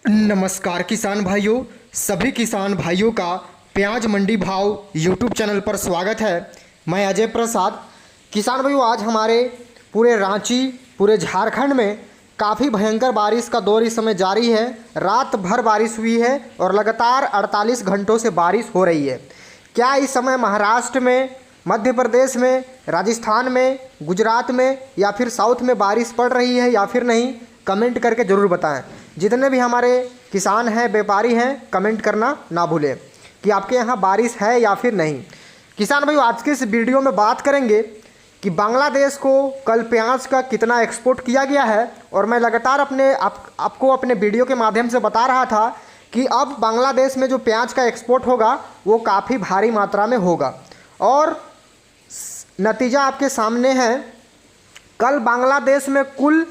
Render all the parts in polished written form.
नमस्कार किसान भाइयों, सभी किसान भाइयों का प्याज मंडी भाव यूट्यूब चैनल पर स्वागत है। मैं अजय प्रसाद। किसान भाइयों, आज हमारे पूरे रांची, पूरे झारखंड में काफ़ी भयंकर बारिश का दौर इस समय जारी है। रात भर बारिश हुई है और लगातार 48 घंटों से बारिश हो रही है। क्या इस समय महाराष्ट्र में, मध्य प्रदेश में, राजस्थान में, गुजरात में या फिर साउथ में बारिश पड़ रही है या फिर नहीं? कमेंट करके ज़रूर बताएं। जितने भी हमारे किसान हैं, व्यापारी हैं, कमेंट करना ना भूलें कि आपके यहाँ बारिश है या फिर नहीं। किसान भाइयों, आज के इस वीडियो में बात करेंगे कि बांग्लादेश को कल प्याज का कितना एक्सपोर्ट किया गया है। और मैं लगातार आपको अपने वीडियो के माध्यम से बता रहा था कि अब बांग्लादेश में जो प्याज का एक्सपोर्ट होगा वो काफ़ी भारी मात्रा में होगा। और नतीजा आपके सामने है। कल बांग्लादेश में कुल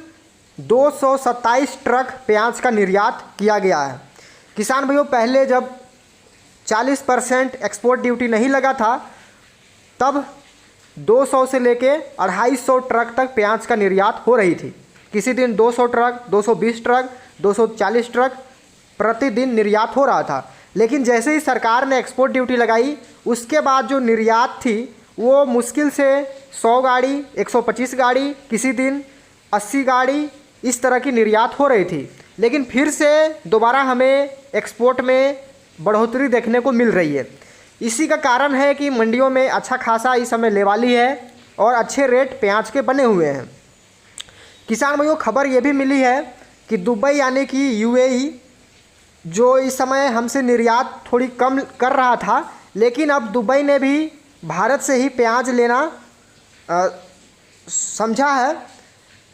227 ट्रक प्याज का निर्यात किया गया है। किसान भाइयों, पहले जब 40% एक्सपोर्ट ड्यूटी नहीं लगा था तब 200 से लेके 250 ट्रक तक प्याज का निर्यात हो रही थी। किसी दिन 200 ट्रक, 220 ट्रक, 240 ट्रक प्रतिदिन निर्यात हो रहा था। लेकिन जैसे ही सरकार ने एक्सपोर्ट ड्यूटी लगाई, उसके बाद जो निर्यात थी वो मुश्किल से 100 गाड़ी, 125 गाड़ी, किसी दिन 80 गाड़ी, इस तरह की निर्यात हो रही थी। लेकिन फिर से दोबारा हमें एक्सपोर्ट में बढ़ोतरी देखने को मिल रही है। इसी का कारण है कि मंडियों में अच्छा खासा इस समय लेवाली है और अच्छे रेट प्याज के बने हुए हैं। किसान भाइयों, खबर ये भी मिली है कि दुबई यानी कि यूएई जो इस समय हमसे निर्यात थोड़ी कम कर रहा था, लेकिन अब दुबई ने भी भारत से ही प्याज लेना समझा है,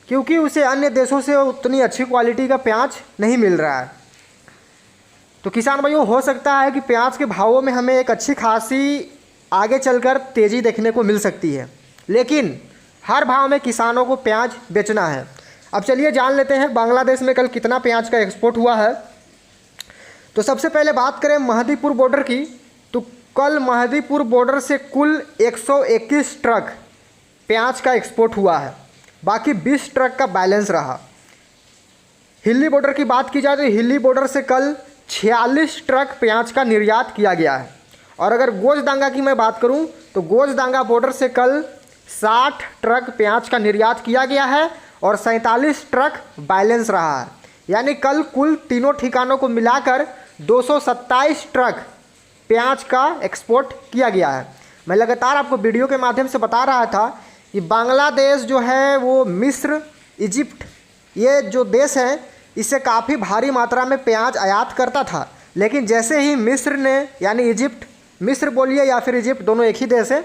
क्योंकि उसे अन्य देशों से उतनी अच्छी क्वालिटी का प्याज नहीं मिल रहा है। तो किसान भाइयों, हो सकता है कि प्याज के भावों में हमें एक अच्छी खासी आगे चलकर तेज़ी देखने को मिल सकती है। लेकिन हर भाव में किसानों को प्याज बेचना है। अब चलिए जान लेते हैं बांग्लादेश में कल कितना प्याज का एक्सपोर्ट हुआ है। तो सबसे पहले बात करें महदीपुर बॉर्डर की, तो कल महदीपुर बॉर्डर से कुल 121 ट्रक प्याज का एक्सपोर्ट हुआ है। बाकी 20 ट्रक का बैलेंस रहा। हिल्ली बॉर्डर की बात की जाए तो हिल्ली बॉर्डर से कल 46 ट्रक प्याज का निर्यात किया गया है। और अगर गोजदांगा की मैं बात करूं तो गोजदांगा बॉर्डर से कल 60 ट्रक प्याज का निर्यात किया गया है और 47 ट्रक बैलेंस रहा है। यानी कल कुल तीनों ठिकानों को मिलाकर 227 ट्रक प्याज का एक्सपोर्ट किया गया है। मैं लगातार आपको वीडियो के माध्यम से बता रहा था कि बांग्लादेश जो है वो मिस्र, इजिप्ट, ये जो देश हैं इससे काफ़ी भारी मात्रा में प्याज आयात करता था। लेकिन जैसे ही मिस्र ने, यानी इजिप्ट, मिस्र बोलिए या फिर इजिप्ट, दोनों एक ही देश है,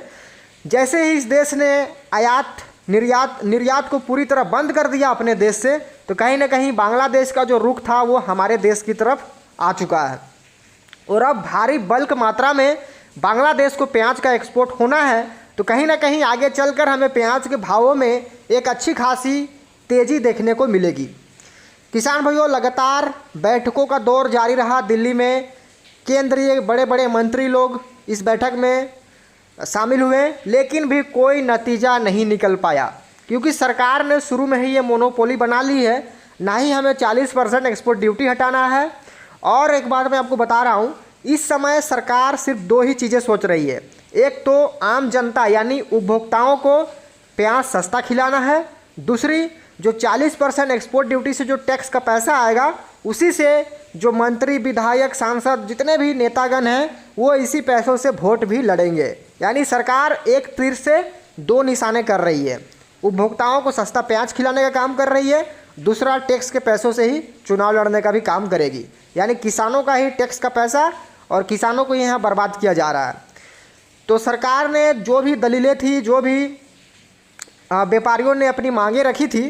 जैसे ही इस देश ने निर्यात को पूरी तरह बंद कर दिया अपने देश से, तो कहीं ना कहीं बांग्लादेश का जो रुख था वो हमारे देश की तरफ आ चुका है। और अब भारी बल्क मात्रा में बांग्लादेश को प्याज का एक्सपोर्ट होना है, तो कहीं ना कहीं आगे चलकर हमें प्याज के भावों में एक अच्छी खासी तेज़ी देखने को मिलेगी। किसान भाइयों, लगातार बैठकों का दौर जारी रहा दिल्ली में। केंद्रीय बड़े बड़े मंत्री लोग इस बैठक में शामिल हुए, लेकिन भी कोई नतीजा नहीं निकल पाया, क्योंकि सरकार ने शुरू में ही ये मोनोपोली बना ली है। ना ही हमें 40% एक्सपोर्ट ड्यूटी हटाना है। और एक बात मैं आपको बता रहा हूँ, इस समय सरकार सिर्फ 2 ही चीज़ें सोच रही है। एक तो आम जनता यानी उपभोक्ताओं को प्याज सस्ता खिलाना है। दूसरी, जो 40% एक्सपोर्ट ड्यूटी से जो टैक्स का पैसा आएगा, उसी से जो मंत्री, विधायक, सांसद, जितने भी नेतागण हैं वो इसी पैसों से वोट भी लड़ेंगे। यानी सरकार एक तीर से 2 निशाने कर रही है। उपभोक्ताओं को सस्ता प्याज खिलाने का काम कर रही है, दूसरा टैक्स के पैसों से ही चुनाव लड़ने का भी काम करेगी। यानी किसानों का ही टैक्स का पैसा और किसानों को यहाँ बर्बाद किया जा रहा है। तो सरकार ने जो भी दलीलें थी, जो भी व्यापारियों ने अपनी मांगें रखी थी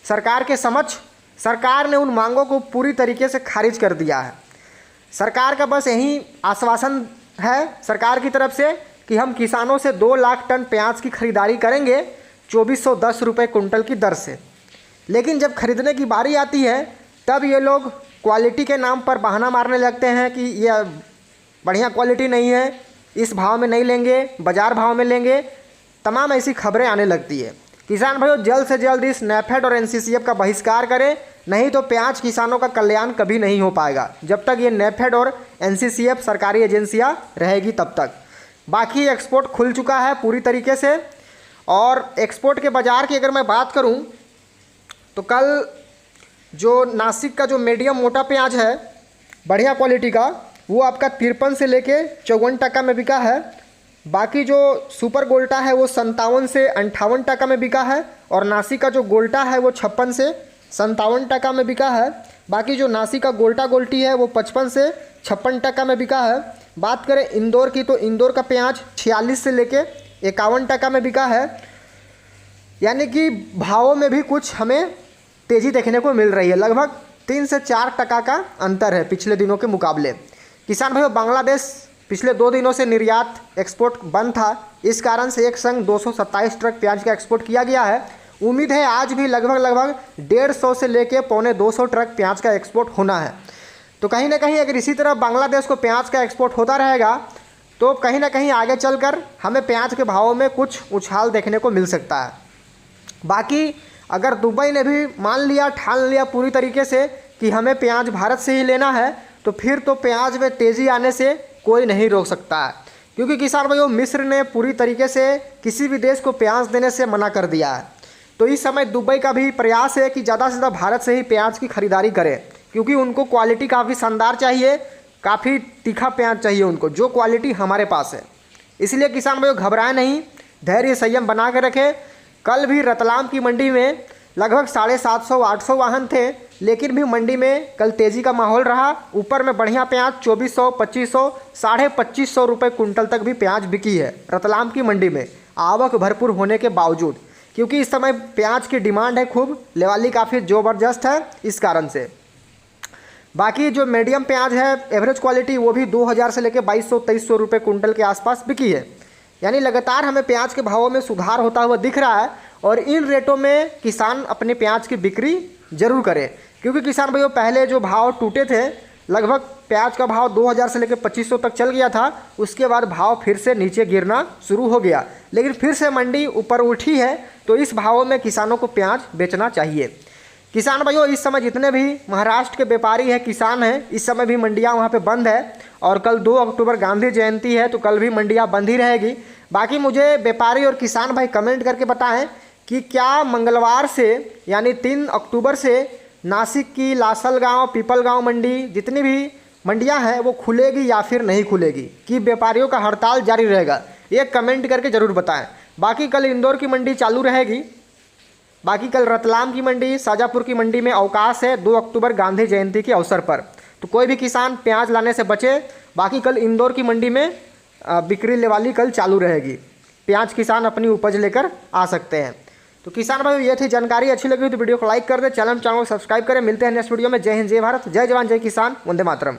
सरकार के समक्ष, सरकार ने उन मांगों को पूरी तरीके से खारिज कर दिया है। सरकार का बस यही आश्वासन है सरकार की तरफ से कि हम किसानों से 2 लाख टन प्याज की खरीदारी करेंगे 2410 रुपये कुंटल की दर से। लेकिन जब खरीदने की बारी आती है तब ये लोग क्वालिटी के नाम पर बहाना मारने लगते हैं कि ये बढ़िया क्वालिटी नहीं है, इस भाव में नहीं लेंगे, बाज़ार भाव में लेंगे। तमाम ऐसी खबरें आने लगती है। किसान भाइयों जल्द से जल्द इस नेफेड और एनसीसीएफ का बहिष्कार करें, नहीं तो प्याज किसानों का कल्याण कभी नहीं हो पाएगा जब तक ये नेफेड और एनसीसीएफ सरकारी एजेंसियां रहेगी तब तक। बाकी एक्सपोर्ट खुल चुका है पूरी तरीके से। और एक्सपोर्ट के बाज़ार की अगर मैं बात करूं तो कल जो नासिक का जो मीडियम मोटा प्याज है बढ़िया क्वालिटी का, वो आपका 53 से लेके 54 टका में बिका है। बाकी जो सुपर गोल्टा है वो 57 से 58 टका में बिका है। और नासिक का जो गोल्टा है वो 56 से 57 टका में बिका है। बाकी जो नासिक का गोल्टा गोल्टी है वो 55 से 56 टका में बिका है। बात करें इंदौर की तो इंदौर का प्याज 46 से लेके 51 टका में बिका है। यानी कि भावों में भी कुछ हमें तेज़ी देखने को मिल रही है, लगभग 3 से 4 टका का अंतर है पिछले दिनों के मुकाबले। किसान भाइयों बांग्लादेश पिछले 2 दिनों से निर्यात एक्सपोर्ट बंद था, इस कारण से एक संग 227 ट्रक प्याज का एक्सपोर्ट किया गया है। उम्मीद है आज भी लगभग 150 से लेके 250 ट्रक प्याज का एक्सपोर्ट होना है। तो कहीं ना कहीं अगर इसी तरह बांग्लादेश को प्याज का एक्सपोर्ट होता रहेगा तो कहीं ना कहीं आगे चलकर हमें प्याज के भावों में कुछ उछाल देखने को मिल सकता है। बाकी अगर दुबई ने भी मान लिया, ठान लिया पूरी तरीके से कि हमें प्याज भारत से ही लेना है, तो फिर तो प्याज में तेज़ी आने से कोई नहीं रोक सकता है। क्योंकि किसान भाइयों मिस्र ने पूरी तरीके से किसी भी देश को प्याज देने से मना कर दिया है। तो इस समय दुबई का भी प्रयास है कि ज़्यादा से ज़्यादा भारत से ही प्याज की खरीदारी करें, क्योंकि उनको क्वालिटी काफ़ी शानदार चाहिए, काफ़ी तीखा प्याज चाहिए उनको, जो क्वालिटी हमारे पास है। इसलिए किसान भाइयों घबराएं नहीं, धैर्य संयम बना के रखें। कल भी रतलाम की मंडी में लगभग 750-800 वाहन थे, लेकिन भी मंडी में कल तेज़ी का माहौल रहा। ऊपर में बढ़िया प्याज 2400, 2500, 2550 रुपये कुंटल तक भी प्याज बिकी है रतलाम की मंडी में, आवक भरपूर होने के बावजूद, क्योंकि इस समय प्याज की डिमांड है खूब, लेवाली काफ़ी ज़बरदस्त है इस कारण से। बाकी जो मीडियम प्याज है एवरेज क्वालिटी वो भी 2000 से लेकर 2200-2300 रुपये कुंटल के आसपास बिकी है। यानी लगातार हमें प्याज के भावों में सुधार होता हुआ दिख रहा है। और इन रेटों में किसान अपने प्याज की बिक्री जरूर करें, क्योंकि किसान भाइयों पहले जो भाव टूटे थे, लगभग प्याज का भाव 2000 से लेकर 2500 तक चल गया था, उसके बाद भाव फिर से नीचे गिरना शुरू हो गया, लेकिन फिर से मंडी ऊपर उठी है। तो इस भावों में किसानों को प्याज बेचना चाहिए। किसान भाइयों इस समय जितने भी महाराष्ट्र के व्यापारी हैं, किसान हैं, इस समय भी मंडियां वहां पे बंद है। और कल 2 अक्टूबर गांधी जयंती है, तो कल भी मंडियां बंद ही रहेगी। बाकी मुझे व्यापारी और किसान भाई कमेंट करके बताएं कि क्या मंगलवार से यानी 3 अक्टूबर से नासिक की लासलगांव, पीपलगांव मंडी, जितनी भी मंडियां हैं वो खुलेगी या फिर नहीं खुलेगी, कि व्यापारियों का हड़ताल जारी रहेगा, ये कमेंट करके ज़रूर बताएं। बाकी कल इंदौर की मंडी चालू रहेगी। बाकी कल रतलाम की मंडी, शाजापुर की मंडी में अवकाश है 2 अक्टूबर गांधी जयंती के अवसर पर, तो कोई भी किसान प्याज लाने से बचे। बाकी कल इंदौर की मंडी में बिक्री लेवाली कल चालू रहेगी, प्याज किसान अपनी उपज लेकर आ सकते हैं। तो किसान भाइयों ये थी जानकारी, अच्छी लगी तो वीडियो को लाइक कर दे, चैनल को सब्सक्राइब करें। मिलते हैं नेक्स्ट वीडियो में। जय हिंद, जय भारत, जय जवान, जय किसान, वंदे मातरम।